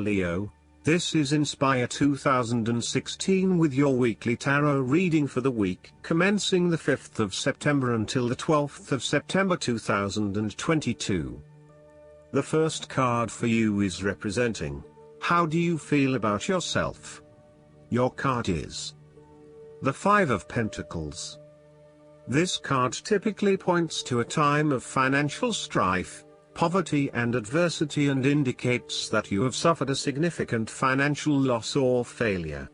Leo. This is Inspire 2016 with your weekly tarot reading for the week commencing the 5th of September until the 12th of September 2022. The first card for you is representing, how do you feel about yourself? Your card is the Five of Pentacles. This card typically points to a time of financial strife, poverty and adversity, and indicates that you have suffered a significant financial loss or failure.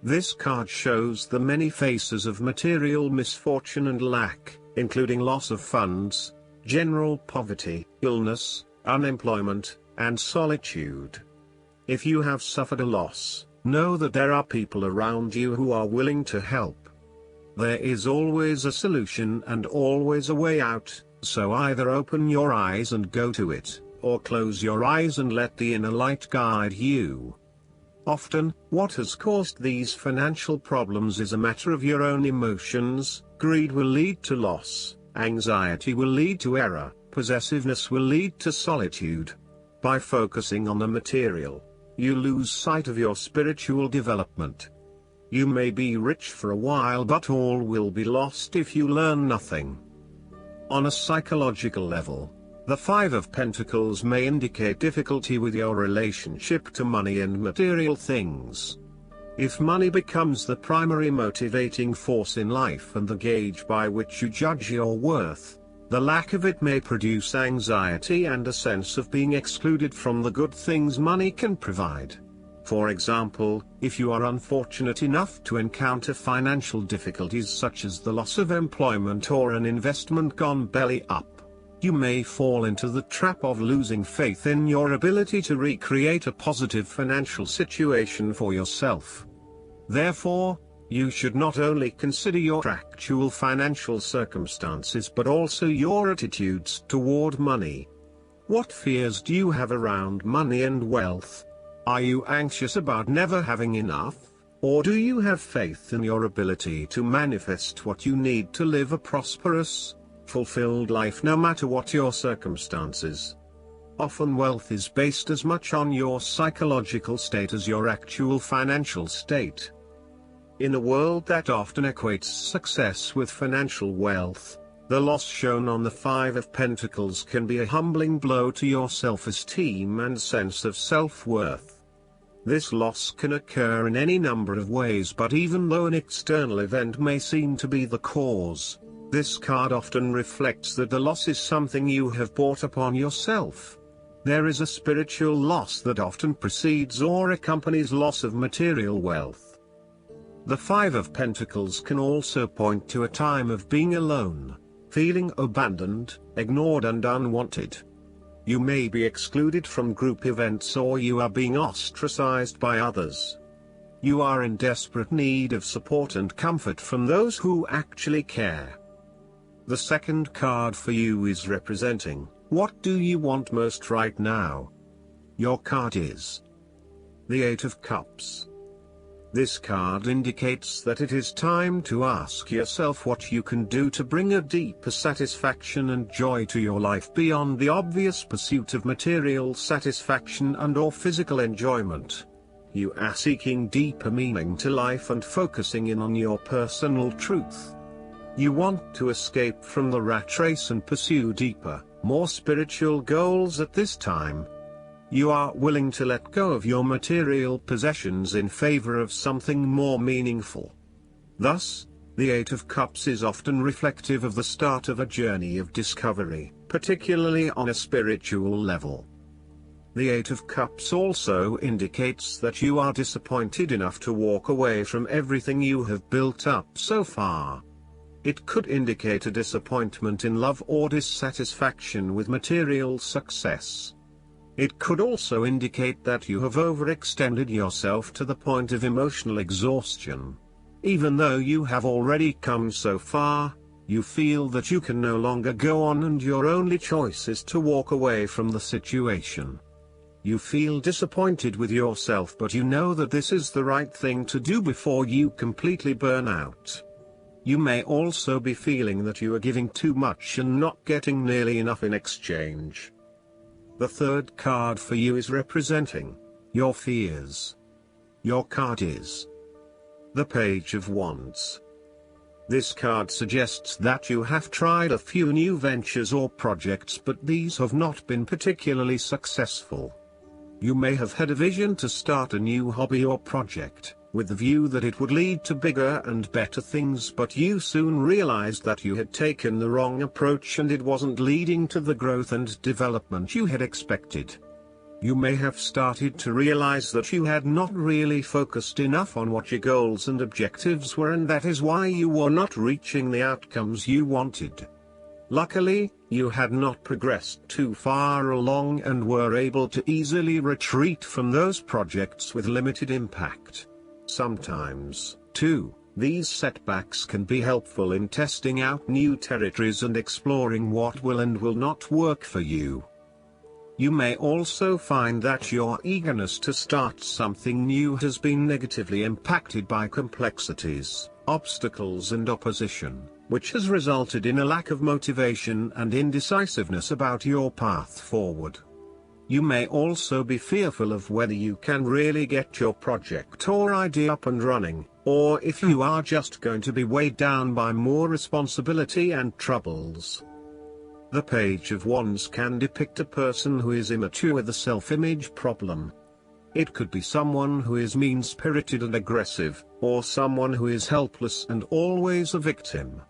This card shows the many faces of material misfortune and lack, including loss of funds, general poverty, illness, unemployment, and solitude. If you have suffered a loss, know that there are people around you who are willing to help. There is always a solution and always a way out. So either open your eyes and go to it, or close your eyes and let the inner light guide you. Often, what has caused these financial problems is a matter of your own emotions. Greed will lead to loss, anxiety will lead to error, possessiveness will lead to solitude. By focusing on the material, you lose sight of your spiritual development. You may be rich for a while, but all will be lost if you learn nothing. On a psychological level, the Five of Pentacles may indicate difficulty with your relationship to money and material things. If money becomes the primary motivating force in life and the gauge by which you judge your worth, the lack of it may produce anxiety and a sense of being excluded from the good things money can provide. For example, if you are unfortunate enough to encounter financial difficulties such as the loss of employment or an investment gone belly up, you may fall into the trap of losing faith in your ability to recreate a positive financial situation for yourself. Therefore, you should not only consider your actual financial circumstances but also your attitudes toward money. What fears do you have around money and wealth? Are you anxious about never having enough, or do you have faith in your ability to manifest what you need to live a prosperous, fulfilled life no matter what your circumstances? Often wealth is based as much on your psychological state as your actual financial state. In a world that often equates success with financial wealth, the loss shown on the Five of Pentacles can be a humbling blow to your self-esteem and sense of self-worth. This loss can occur in any number of ways, but even though an external event may seem to be the cause, this card often reflects that the loss is something you have brought upon yourself. There is a spiritual loss that often precedes or accompanies loss of material wealth. The Five of Pentacles can also point to a time of being alone, feeling abandoned, ignored and unwanted. You may be excluded from group events or you are being ostracized by others. You are in desperate need of support and comfort from those who actually care. The second card for you is representing, what do you want most right now? Your card is the Eight of Cups. This card indicates that it is time to ask yourself what you can do to bring a deeper satisfaction and joy to your life beyond the obvious pursuit of material satisfaction and/or physical enjoyment. You are seeking deeper meaning to life and focusing in on your personal truth. You want to escape from the rat race and pursue deeper, more spiritual goals at this time. You are willing to let go of your material possessions in favor of something more meaningful. Thus, the Eight of Cups is often reflective of the start of a journey of discovery, particularly on a spiritual level. The Eight of Cups also indicates that you are disappointed enough to walk away from everything you have built up so far. It could indicate a disappointment in love or dissatisfaction with material success. It could also indicate that you have overextended yourself to the point of emotional exhaustion. Even though you have already come so far, you feel that you can no longer go on and your only choice is to walk away from the situation. You feel disappointed with yourself, but you know that this is the right thing to do before you completely burn out. You may also be feeling that you are giving too much and not getting nearly enough in exchange. The third card for you is representing Your fears. Your card is the Page of Wands. This card suggests that you have tried a few new ventures or projects, but these have not been particularly successful. You may have had a vision to start a new hobby or project, with the view that it would lead to bigger and better things, but you soon realized that you had taken the wrong approach and it wasn't leading to the growth and development you had expected. You may have started to realize that you had not really focused enough on what your goals and objectives were, and that is why you were not reaching the outcomes you wanted. Luckily, you had not progressed too far along and were able to easily retreat from those projects with limited impact. Sometimes, too, these setbacks can be helpful in testing out new territories and exploring what will and will not work for you. You may also find that your eagerness to start something new has been negatively impacted by complexities, obstacles and opposition, which has resulted in a lack of motivation and indecisiveness about your path forward. You may also be fearful of whether you can really get your project or idea up and running, or if you are just going to be weighed down by more responsibility and troubles. The Page of Wands can depict a person who is immature with a self-image problem. It could be someone who is mean-spirited and aggressive, or someone who is helpless and always a victim.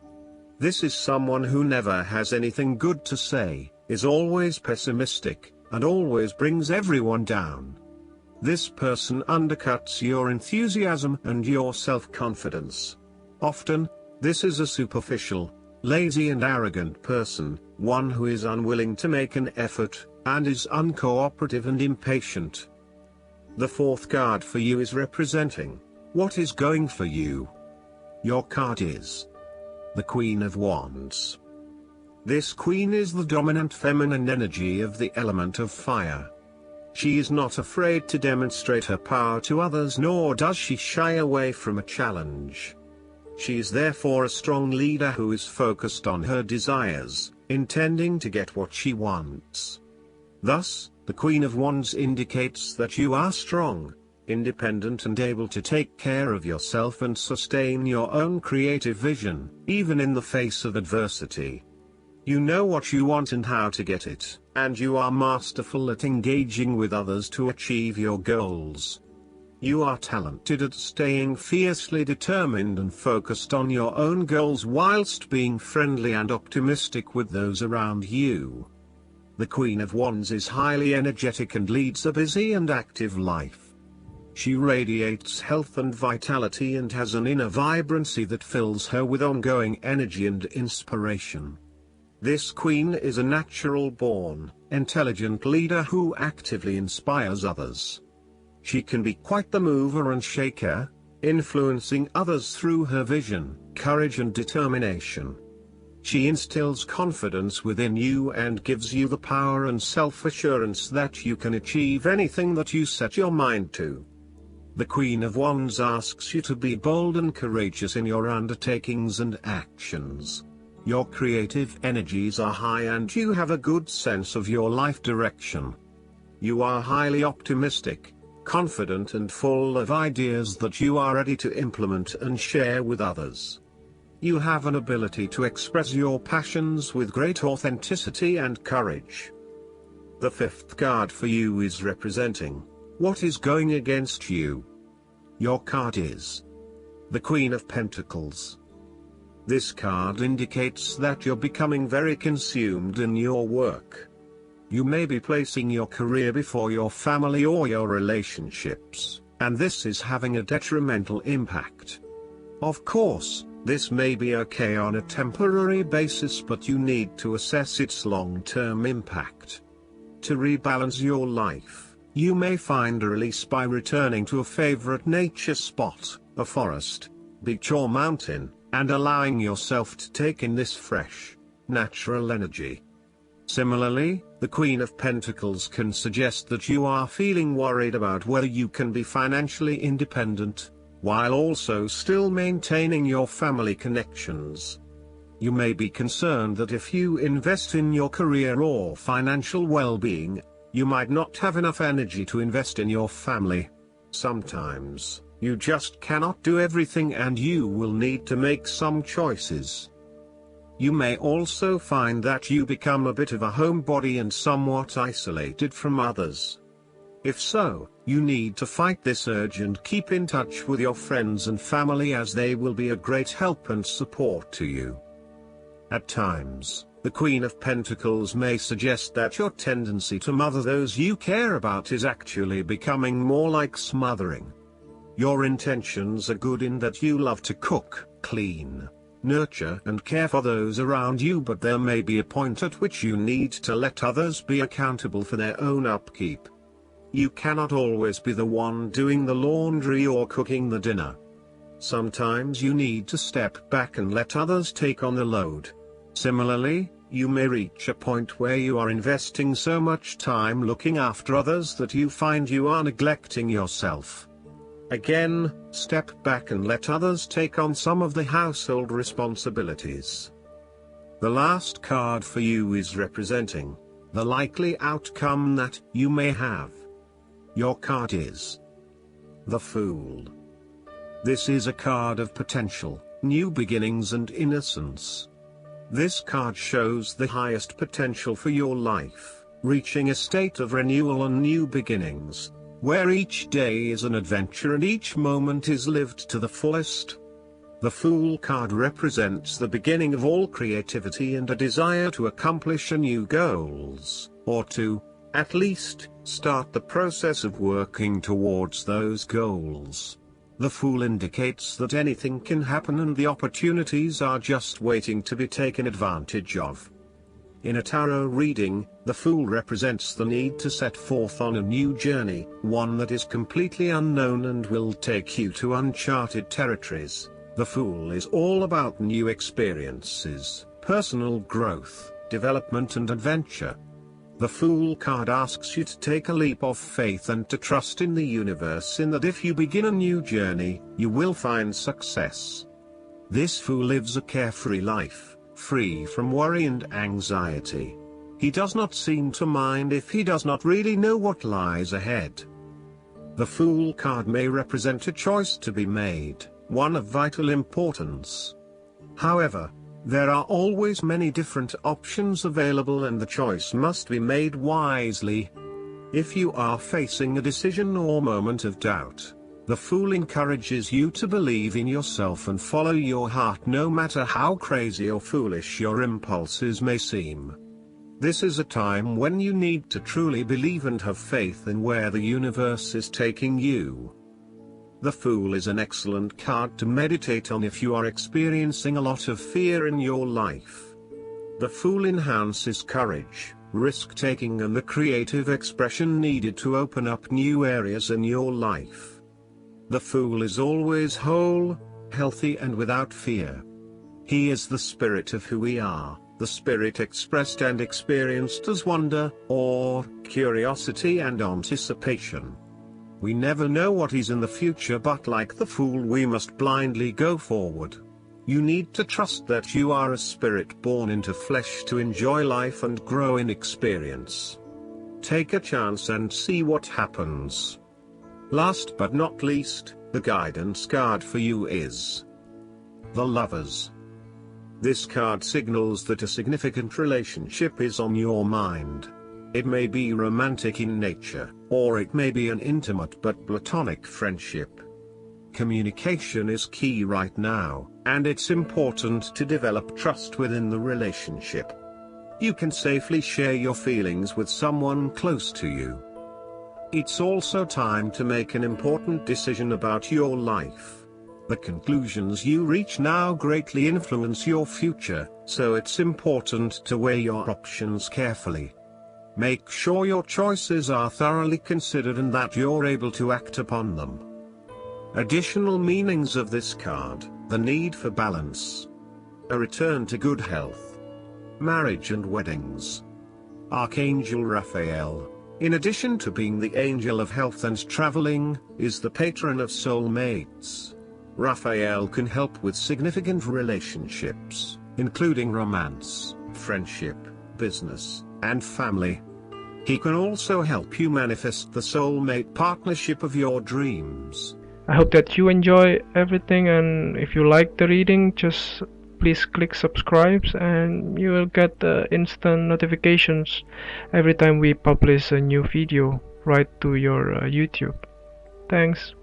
This is someone who never has anything good to say, is always pessimistic, and always brings everyone down. This person undercuts your enthusiasm and your self-confidence. Often, this is a superficial, lazy and arrogant person, one who is unwilling to make an effort, and is uncooperative and impatient. The fourth card for you is representing what is going for you. Your card is the Queen of Wands. This queen is the dominant feminine energy of the element of fire. She is not afraid to demonstrate her power to others, nor does she shy away from a challenge. She is therefore a strong leader who is focused on her desires, intending to get what she wants. Thus, the Queen of Wands indicates that you are strong, independent and able to take care of yourself and sustain your own creative vision, even in the face of adversity. You know what you want and how to get it, and you are masterful at engaging with others to achieve your goals. You are talented at staying fiercely determined and focused on your own goals whilst being friendly and optimistic with those around you. The Queen of Wands is highly energetic and leads a busy and active life. She radiates health and vitality and has an inner vibrancy that fills her with ongoing energy and inspiration. This queen is a natural-born, intelligent leader who actively inspires others. She can be quite the mover and shaker, influencing others through her vision, courage and determination. She instills confidence within you and gives you the power and self-assurance that you can achieve anything that you set your mind to. The Queen of Wands asks you to be bold and courageous in your undertakings and actions. Your creative energies are high and you have a good sense of your life direction. You are highly optimistic, confident and full of ideas that you are ready to implement and share with others. You have an ability to express your passions with great authenticity and courage. The fifth card for you is representing what is going against you. Your card is the Queen of Pentacles. This card indicates that you're becoming very consumed in your work. You may be placing your career before your family or your relationships, and this is having a detrimental impact. Of course, this may be okay on a temporary basis, but you need to assess its long-term impact. To rebalance your life, you may find a release by returning to a favorite nature spot, a forest, beach or mountain, and allowing yourself to take in this fresh, natural energy. Similarly, the Queen of Pentacles can suggest that you are feeling worried about whether you can be financially independent, while also still maintaining your family connections. You may be concerned that if you invest in your career or financial well-being, You might not have enough energy to invest in your family. Sometimes, you just cannot do everything and you will need to make some choices. You may also find that you become a bit of a homebody and somewhat isolated from others. If so, you need to fight this urge and keep in touch with your friends and family, as they will be a great help and support to you. At times, the Queen of Pentacles may suggest that your tendency to mother those you care about is actually becoming more like smothering. Your intentions are good in that you love to cook, clean, nurture and care for those around you, but there may be a point at which you need to let others be accountable for their own upkeep. You cannot always be the one doing the laundry or cooking the dinner. Sometimes you need to step back and let others take on the load. Similarly, you may reach a point where you are investing so much time looking after others that you find you are neglecting yourself. Again, step back and let others take on some of the household responsibilities. The last card for you is representing the likely outcome that you may have. Your card is the Fool. This is a card of potential, new beginnings and innocence. This card shows the highest potential for your life, reaching a state of renewal and new beginnings, where each day is an adventure and each moment is lived to the fullest. The Fool card represents the beginning of all creativity and a desire to accomplish new goals, or to, at least, start the process of working towards those goals. The Fool indicates that anything can happen and the opportunities are just waiting to be taken advantage of. In a tarot reading, the Fool represents the need to set forth on a new journey, one that is completely unknown and will take you to uncharted territories. The Fool is all about new experiences, personal growth, development and adventure. The Fool card asks you to take a leap of faith and to trust in the universe, in that if you begin a new journey, you will find success. This Fool lives a carefree life, free from worry and anxiety. He does not seem to mind if he does not really know what lies ahead. The Fool card may represent a choice to be made, one of vital importance. However, there are always many different options available and the choice must be made wisely. If you are facing a decision or moment of doubt, the Fool encourages you to believe in yourself and follow your heart, no matter how crazy or foolish your impulses may seem. This is a time when you need to truly believe and have faith in where the universe is taking you. The Fool is an excellent card to meditate on if you are experiencing a lot of fear in your life. The Fool enhances courage, risk-taking and the creative expression needed to open up new areas in your life. The Fool is always whole, healthy and without fear. He is the spirit of who we are, the spirit expressed and experienced as wonder, awe, curiosity and anticipation. We never know what is in the future, but like the Fool we must blindly go forward. You need to trust that you are a spirit born into flesh to enjoy life and grow in experience. Take a chance and see what happens. Last but not least, the guidance card for you is the Lovers. This card signals that a significant relationship is on your mind. It may be romantic in nature, or it may be an intimate but platonic friendship. Communication is key right now, and it's important to develop trust within the relationship. You can safely share your feelings with someone close to you. It's also time to make an important decision about your life. The conclusions you reach now greatly influence your future, so it's important to weigh your options carefully. Make sure your choices are thoroughly considered and that you're able to act upon them. Additional meanings of this card: the need for balance, a return to good health, marriage and weddings. Archangel Raphael, in addition to being the angel of health and traveling, is the patron of soulmates. Raphael can help with significant relationships, including romance, friendship, business, and family. He can also help you manifest the soulmate partnership of your dreams. I hope that you enjoy everything, and if you like the reading, just please click subscribe and you will get instant notifications every time we publish a new video right to your YouTube. Thanks.